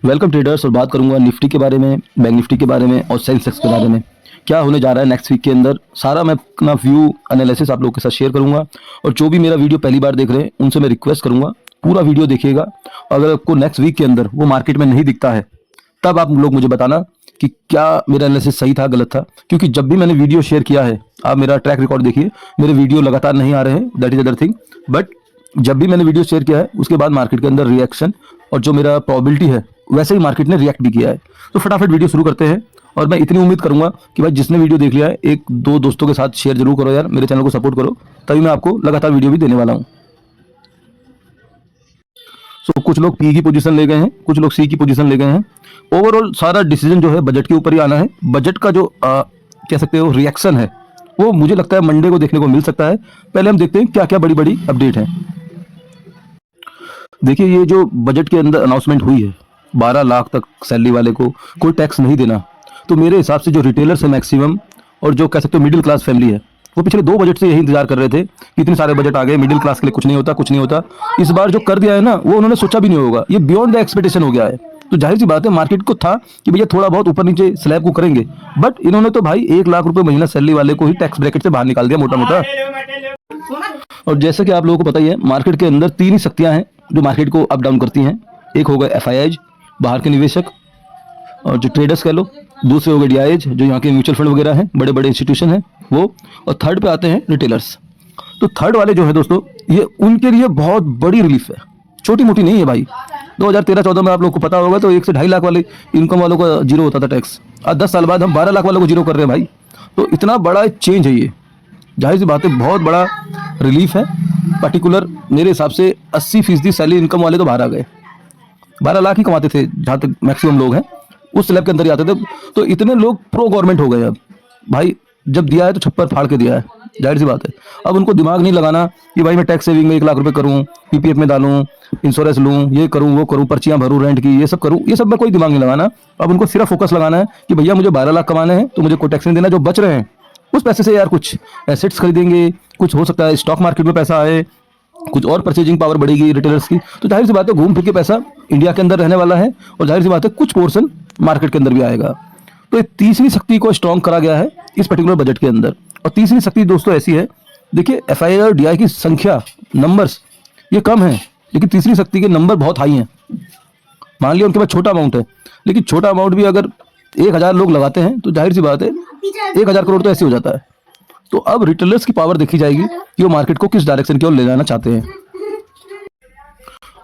Welcome traders. और बात करूंगा निफ्टी के बारे में, बैंक निफ्टी के बारे में और सेंसेक्स के बारे में। क्या होने जा रहा है नेक्स्ट वीक के अंदर, सारा मैं अपना व्यू एनालिसिस आप लोगों के साथ शेयर करूंगा। और जो भी मेरा वीडियो पहली बार देख रहे हैं उनसे मैं रिक्वेस्ट करूंगा पूरा वीडियो देखिएगा। अगर आपको नेक्स्ट वीक के अंदर वो मार्केट में नहीं दिखता है तब आप लोग मुझे बताना कि क्या मेरा एनालिसिस सही था गलत था। क्योंकि जब भी मैंने वीडियो शेयर किया है, आप मेरा ट्रैक रिकॉर्ड देखिए, मेरे वीडियो लगातार नहीं आ रहे हैं, that is other thing. But जब भी मैंने वीडियो शेयर किया है उसके बाद मार्केट के अंदर रिएक्शन और जो मेरा प्रोबेबिलिटी है वैसे ही मार्केट ने रिएक्ट भी किया है। तो फटाफट वीडियो शुरू करते हैं। और मैं इतनी उम्मीद करूंगा कि भाई जिसने वीडियो देख लिया है एक दो दोस्तों के साथ शेयर जरूर करो यार, मेरे चैनल को सपोर्ट करो, तभी मैं आपको लगातार वीडियो भी देने वाला हूँ। सो कुछ लोग पी की पोजीशन ले गए हैं, कुछ लोग सी की पोजीशन ले गए हैं। ओवरऑल सारा डिसीजन जो है बजट के ऊपर ही आना है। बजट का जो कह सकते हो रिएक्शन है वो मुझे लगता है मंडे को देखने को मिल सकता है। पहले हम देखते हैं क्या क्या बड़ी बड़ी अपडेट है। देखिए, ये जो बजट के अंदर अनाउंसमेंट हुई है 12 लाख तक सैलरी वाले को कोई टैक्स नहीं देना, तो मेरे हिसाब से जो रिटेलर्स है मैक्सिमम और जो कह सकते हो मिडिल क्लास फैमिली है, वो पिछले 2 बजट से यही इंतजार कर रहे थे कि इतने सारे बजट आ गए, मिडिल क्लास के लिए कुछ नहीं होता, कुछ नहीं होता। इस बार जो कर दिया है ना वो उन्होंने सोचा भी नहीं होगा, ये बियॉन्ड द एक्सपेक्टेशन हो गया है। तो जाहिर सी बात है मार्केट को था कि भैया थोड़ा बहुत ऊपर नीचे स्लैब को करेंगे, बट इन्होंने तो भाई 1 लाख रुपए महीना सैलरी वाले को ही टैक्स ब्रैकेट से बाहर निकाल दिया मोटा मोटा। और जैसे कि आप लोगों को पता ही है मार्केट के अंदर 3 ही शक्तियां हैं जो मार्केट को अप डाउन करती हैं। एक हो गए एफआईआईज, बाहर के निवेशक और जो ट्रेडर्स कह लो, दूसरे हो गए डीआईएज जो यहाँ के म्यूचुअल फंड वगैरह हैं, बड़े बड़े इंस्टीट्यूशन हैं वो, और थर्ड पे आते हैं रिटेलर्स। तो थर्ड वाले जो है दोस्तों, ये उनके लिए बहुत बड़ी रिलीफ है, छोटी मोटी नहीं है भाई। 2013-14 में आप लोग को पता होगा तो 1 से 2.5 लाख वाले इनकम वालों का जीरो होता था टैक्स। आज 10 साल बाद हम 12 लाख वालों को जीरो कर रहे हैं भाई। तो इतना बड़ा चेंज है ये, जाहिर सी बात है बहुत बड़ा रिलीफ है। पर्टिकुलर मेरे हिसाब से 80% सैलरी इनकम वाले तो बाहर आ गए। 12 लाख ही कमाते थे जहाँ तक मैक्सिमम लोग हैं, उस स्लैब के अंदर ही आते थे। तो इतने लोग प्रो गवर्नमेंट हो गए अब भाई, जब दिया है तो छप्पर फाड़ के दिया है, जाहिर सी बात है। अब उनको दिमाग नहीं लगाना कि भाई मैं टैक्स सेविंग में 1 लाख रुपए करूं, पीपीएफ में डालूं, इंश्योरेंस लूं, ये करूं वो करूं, पर्चियां भरूं रेंट की, ये सब करूं, ये सब में कोई दिमाग नहीं लगाना। अब उनको सिर्फ फोकस लगाना है कि भैया मुझे 12 लाख कमाने हैं तो मुझे कोई टैक्स नहीं देना। जो बच रहे हैं उस पैसे से यार कुछ एसेट्स खरीदेंगे, कुछ हो सकता है स्टॉक मार्केट में पैसा आए, कुछ और परचेजिंग पावर बढ़ेगी रिटेलर्स की। तो जाहिर सी बात है घूम फिर के पैसा इंडिया के अंदर रहने वाला है और जाहिर सी बात है कुछ पोर्शन मार्केट के अंदर भी आएगा। तो ये तीसरी शक्ति को स्ट्रॉन्ग करा गया है इस पर्टिकुलर बजट के अंदर। और तीसरी शक्ति दोस्तों ऐसी है, देखिए एफआईआई और डीआई की संख्या नंबर्स ये कम है, लेकिन तीसरी शक्ति के नंबर बहुत हाई हैं। मान लिया उनके पास छोटा अमाउंट है, लेकिन छोटा अमाउंट भी अगर 1000 लोग लगाते हैं तो जाहिर सी बात है 1000 करोड़ तो ऐसे हो जाता है। तो अब रिटेलर्स की पावर देखी जाएगी कि वो मार्केट को किस डायरेक्शन की ओर ले जाना चाहते हैं।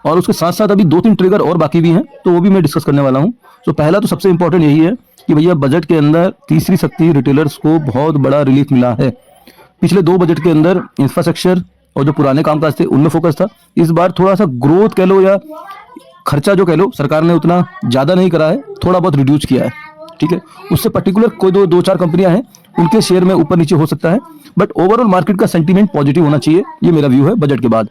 और उसके साथ साथ अभी 2-3 ट्रिगर और बाकी भी हैं, तो वो भी मैं डिस्कस करने वाला हूं। तो पहला तो सबसे इंपॉर्टेंट यही है कि भैया बजट के अंदर तीसरी शक्ति रिटेलर्स को बहुत बड़ा रिलीफ मिला है। पिछले 2 बजट के अंदर इंफ्रास्ट्रक्चर और जो पुराने कामकाज थे उनमें फोकस था। इस बार थोड़ा सा ग्रोथ कह लो या खर्चा जो कह लो, सरकार ने उतना ज्यादा नहीं करा है, थोड़ा बहुत रिड्यूस किया है, ठीक है। उससे पर्टिकुलर कोई 2-4 कंपनियां हैं उनके शेयर में ऊपर नीचे हो सकता है, बट ओवरऑल मार्केट का सेंटीमेंट पॉजिटिव होना चाहिए, ये मेरा व्यू है बजट के बाद।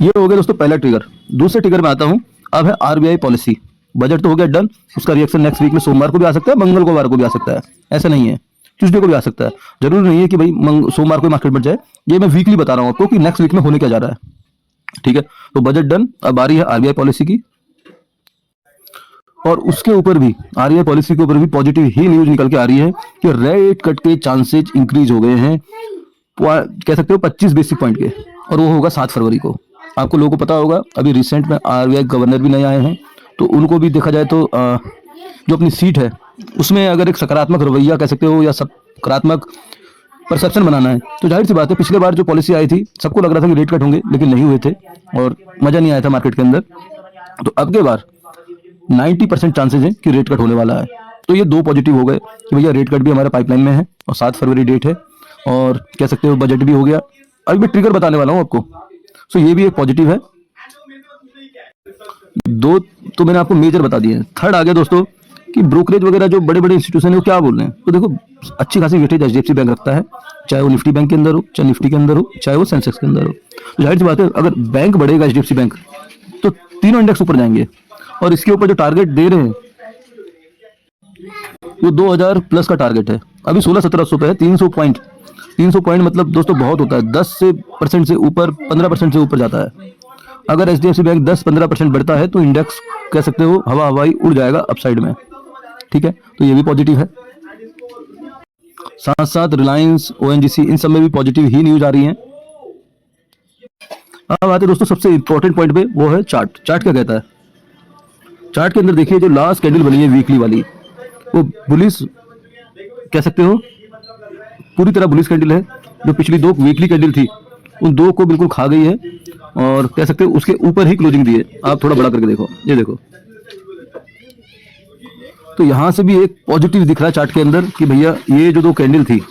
ये हो गया दोस्तों पहला ट्रिगर। दूसरे ट्रिगर में आता हूं, अब है आरबीआई पॉलिसी। बजट तो हो गया डन, उसका रिएक्शन नेक्स्ट वीक में सोमवार को भी आ सकता है, मंगलवार को भी आ सकता है, ऐसा नहीं है, ट्यूसडे को भी आ सकता है। जरूरी नहीं है कि भाई सोमवार को मार्केट बढ़ जाए। ये मैं वीकली बता रहा हूं आपको कि नेक्स्ट वीक में होने क्या जा रहा है, ठीक है। तो बजट डन, अब आ रही है आरबीआई पॉलिसी की। और उसके ऊपर भी आरबीआई पॉलिसी के ऊपर भी पॉजिटिव ही न्यूज निकल के आ रही है कि रेट कट के चांसेस इंक्रीज हो गए हैं, कह सकते हो 25 बेसिक पॉइंट के, और वो होगा 7 फरवरी को। आपको लोगों को पता होगा अभी रिसेंट में आरबीआई गवर्नर भी नए आए हैं, तो उनको भी देखा जाए तो जो अपनी सीट है उसमें अगर एक सकारात्मक रवैया कह सकते हो या सकारात्मक परसेप्शन बनाना है, तो जाहिर सी बात है पिछले बार जो पॉलिसी आई थी सबको लग रहा था कि रेट कट होंगे, लेकिन नहीं हुए थे और मजा नहीं आया था मार्केट के अंदर। तो अब के बार 90% चांसेस है कि रेट कट होने वाला है। तो ये 2 पॉजिटिव हो गए कि भैया रेट कट भी हमारे पाइपलाइन में है और 7 फरवरी डेट है, और कह सकते हो बजट भी हो गया। अभी मैं ट्रिगर बताने वाला हूँ आपको। सो ये भी एक पॉजिटिव है। 2 तो मैंने आपको मेजर बता दिए। थर्ड आ गया दोस्तों कि ब्रोकरेज वगैरह जो बड़े बड़े इंस्टीट्यूशन है वो क्या बोल रहे हैं। तो देखो अच्छी खासी वेटेज एचडीएफसी बैंक रखता है, चाहे वो निफ्टी बैंक के अंदर हो, चाहे निफ्टी के अंदर हो, चाहे वो सेंसेक्स के अंदर हो। तो जाहिर सी बात है अगर बैंक बढ़ेगा एचडीएफसी बैंक तो तीनों इंडेक्स ऊपर जाएंगे। और इसके ऊपर जो टारगेट दे रहे हैं वो 2000 प्लस का टारगेट है। अभी 1600-1700 पे है, 300 पॉइंट। 300 पॉइंट मतलब दोस्तों बहुत होता है, 10% से ऊपर 15% से ऊपर जाता है। अगर HDFC बैंक 10-15% बढ़ता है तो इंडेक्स कह सकते हो हवाई उड़ जाएगा अपसाइड में। ठीक है, तो ये भी पॉजिटिव है। साथ साथ रिलायंस, ONGC इन सब में भी पॉजिटिव ही न्यूज आ रही है। अब आते दोस्तों सबसे इंपॉर्टेंट पॉइंट पे, वो है चार्ट। चार्ट क्या कहता है? चार्ट के अंदर देखिए जो लास्ट कैंडल बनी है वीकली वाली, वो बुलिश कह सकते हो, पूरी तरह बुलिश कैंडल है। जो पिछली 2 वीकली कैंडल थी उन 2 को बिल्कुल खा गई है और कह सकते हो उसके ऊपर ही क्लोजिंग दी है। आप थोड़ा बड़ा करके देखो, ये देखो, तो यहां से भी एक पॉजिटिव दिख रहा है चार्ट के अंदर कि भैया ये जो 2 कैंडल थी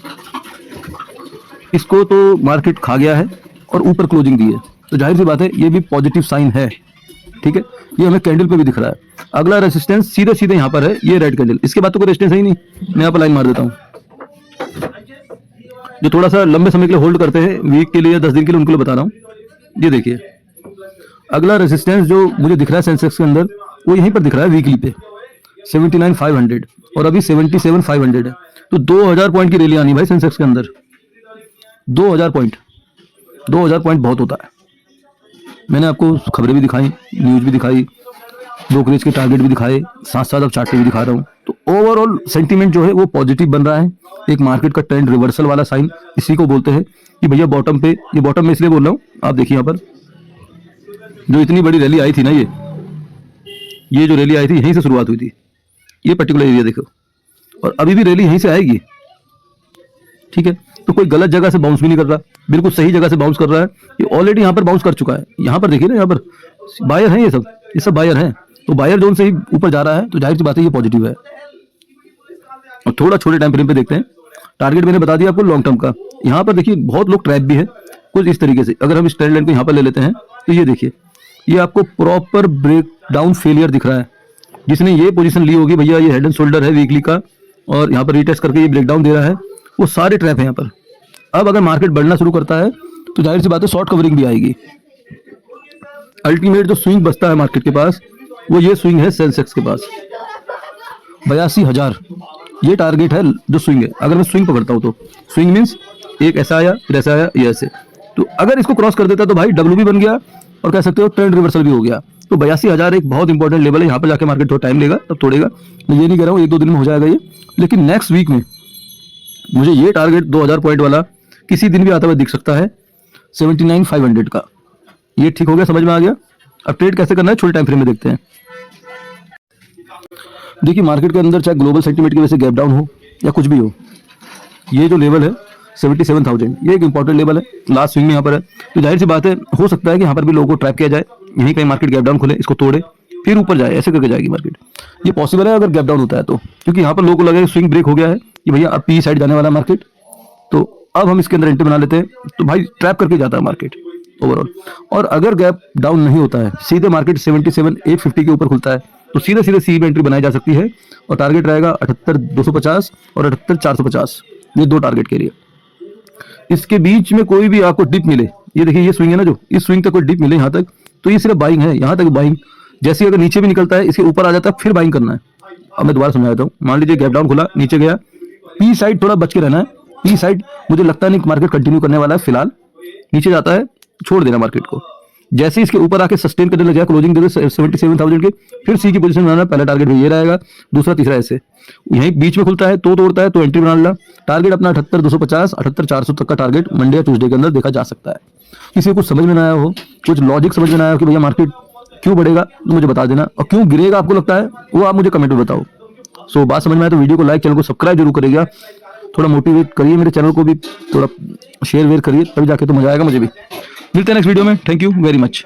इसको तो मार्केट खा गया है और ऊपर क्लोजिंग दी है, तो जाहिर सी बात है ये भी पॉजिटिव साइन है। ठीक है, ये हमें कैंडल पे भी दिख रहा है। अगला रेजिस्टेंस सीधे सीधे यहाँ पर है, ये रेड कैंडल, इसके बाद तो कोई रेजिस्टेंस है ही नहीं। मैं यहाँ पर लाइन मार देता हूँ। जो थोड़ा सा लंबे समय के लिए होल्ड करते हैं, वीक के लिए या 10 दिन के लिए, उनको बता रहा हूँ। ये देखिए अगला रेजिस्टेंस जो मुझे दिख रहा है सेंसेक्स के अंदर, वो यहीं पर दिख रहा है वीकली पे 79,500 और अभी 77,500 है। तो 2000 पॉइंट की रैली आनी भाई सेंसेक्स के अंदर। 2000 पॉइंट बहुत होता है। मैंने आपको खबरें भी दिखाई, न्यूज भी दिखाई, ब्रोकरेज के टारगेट भी दिखाए, साथ साथ अब चार्ट भी दिखा रहा हूँ। तो ओवरऑल सेंटीमेंट जो है वो पॉजिटिव बन रहा है। एक मार्केट का ट्रेंड रिवर्सल वाला साइन इसी को बोलते हैं कि भैया बॉटम पे, ये बॉटम में इसलिए बोल रहा हूँ, आप देखिए यहाँ पर जो इतनी बड़ी रैली आई थी ना, ये जो रैली आई थी यहीं से शुरुआत हुई थी, ये पर्टिकुलर एरिया देखो, और अभी भी रैली यहीं से आएगी। ठीक है, तो कोई गलत जगह से बाउंस भी नहीं कर रहा, बिल्कुल सही जगह से बाउंस कर रहा है। ये ऑलरेडी यहाँ पर बाउंस कर चुका है। यहाँ पर देखिए ना, यहाँ पर बायर हैं, ये सब बायर हैं। तो बायर जोन से ही ऊपर जा रहा है, तो जाहिर सी बात है ये पॉजिटिव है। और थोड़ा छोटे टाइम फ्रेम पे देखते हैं। टारगेट मैंने बता दिया आपको लॉन्ग टर्म का। यहाँ पर देखिए बहुत लोग ट्रैप भी है कुछ इस तरीके से। अगर हम इस ट्रेंड लाइन को यहाँ पर ले लेते हैं तो ये देखिए, ये आपको प्रॉपर ब्रेक डाउन फेलियर दिख रहा है। जिसने ये पोजीशन ली होगी भैया, ये हेड एंड शोल्डर है वीकली का, और यहाँ पर रीटेस्ट करके ये ब्रेकडाउन दे रहा है, वो सारे ट्रैप है यहाँ पर। अब अगर मार्केट बढ़ना शुरू करता है तो जाहिर सी बात है शॉर्ट कवरिंग भी आएगी। अल्टीमेट जो स्विंग बचता है मार्केट के पास, वो ये स्विंग है सेंसेक्स के पास 82,000। ये टारगेट है जो स्विंग है। अगर मैं स्विंग पकड़ता हूँ तो स्विंग मीन्स एक ऐसा आया, फिर ऐसा आया, ये ऐसे। तो अगर इसको क्रॉस कर देता तो भाई डब्ल्यू भी बन गया और कह सकते हो ट्रेंड रिवर्सल भी हो गया। तो 82,000 एक बहुत इंपॉर्टेंट लेवल है। यहाँ पर जाके मार्केट थोड़ा टाइम लेगा, तब तोड़ेगा। मैं ये नहीं कह रहा हूँ 1-2 दिन में हो जाएगा ये, लेकिन नेक्स्ट वीक में मुझे ये टारगेट 2000 पॉइंट वाला किसी दिन भी आता हुआ दिख सकता है 79,500 का। ये ठीक हो गया, समझ में आ गया। अब ट्रेड कैसे करना है छोटे टाइम फ्रेम में देखते हैं। देखिए मार्केट के अंदर चाहे ग्लोबल सेंटीमेंट की वजह से गैप डाउन हो या कुछ भी हो, ये जो लेवल है 77,000, ये एक इंपॉर्टेंट लेवल है। लास्ट स्विंग में यहाँ पर है, तो जाहिर सी बात है हो सकता है कि यहाँ पर भी लोगों को ट्रैप किया जाए, यहीं कहीं मार्केट गैप डाउन खोले, इसको तोड़े, फिर ऊपर जाए, ऐसे करके जाएगी मार्केट। ये पॉसिबल है अगर गैप डाउन होता है तो, क्योंकि यहाँ पर लोगों को लगे स्विंग ब्रेक हो गया है कि भैया अब पी साइड जाने वाला मार्केट, तो अब हम इसके अंदर एंट्री बना लेते हैं। तो भाई ट्रैप करके जाता है मार्केट ओवरऑल। और अगर गैप डाउन नहीं होता है, सीधे मार्केट 77,850 के ऊपर खुलता है, तो सीधे सीधे सी में एंट्री बनाई जा सकती है। और टारगेट रहेगा 78,250 और 78,450, ये 2 टारगेट के लिए। इसके बीच में कोई भी आपको डिप मिले, ये देखिए ये स्विंग है ना, जो इस स्विंग तक कोई डिप मिले यहाँ तक, तो ये सिर्फ बाइंग है, यहाँ तक बाइंग। जैसे अगर नीचे भी निकलता है, इसके ऊपर आ जाता है, फिर बाइंग करना है। अब मैं दोबारा समझा देता हूँ। मान लीजिए गैप डाउन खुला, नीचे गया, पी साइड थोड़ा बच के रहना है। पी साइड मुझे लगता नहीं मार्केट कंटिन्यू करने वाला है फिलहाल, नीचे जाता है छोड़ देना मार्केट को। जैसे इसके ऊपर आके सस्टेन करने लग जाए, क्लोजिंग दे दे 77,000 के, फिर सी की पोजीशन बनाना। पहला टारगेट ये रहेगा, दूसरा तीसरा ऐसे। यहीं बीच में खुलता है तो तोड़ता है तो एंट्री बना लेना। टारगेट अपना 78,250 78,400 तक का टारगेट मंडे या ट्यूसडे के अंदर देखा जा सकता है। किसी को कुछ समझ में ना आया हो, कुछ लॉजिक समझ में ना आया हो कि भैया मार्केट क्यों बढ़ेगा, तो मुझे बता देना, और क्यों गिरेगा आपको लगता है वो आप मुझे कमेंट में बताओ। सो बात समझ में आया तो वीडियो को लाइक, चैनल को सब्सक्राइब जरूर करिएगा। थोड़ा मोटिवेट करिए मेरे चैनल को भी, थोड़ा शेयर वेयर करिए, तभी जाके तो मजा आएगा मुझे भी। मिलते हैं नेक्स्ट वीडियो में। Thank you very much.